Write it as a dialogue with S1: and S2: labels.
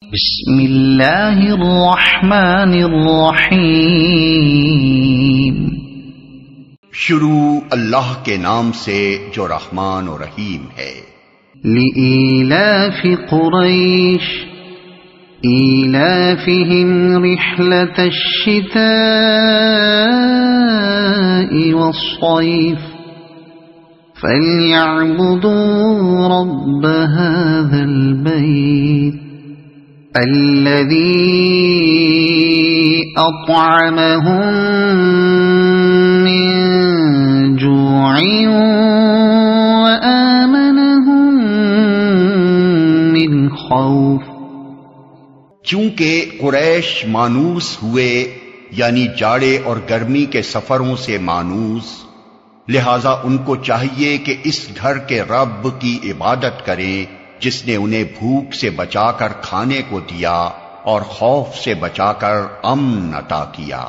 S1: بسم اللہ الرحمن الرحیم۔
S2: شروع اللہ کے نام سے جو رحمان و رحیم ہے۔
S1: لإیلاف قریش ایلافہم رحلة الشتاء والصیف فلیعبدوا رب هذا البیت الذي أطعمهم من جوع وآمنهم من خوف۔
S2: چونکہ قریش مانوس ہوئے، یعنی جاڑے اور گرمی کے سفروں سے مانوس، لہذا ان کو چاہیے کہ اس گھر کے رب کی عبادت کریں جس نے انہیں بھوک سے بچا کر کھانے کو دیا اور خوف سے بچا کر امن عطا کیا۔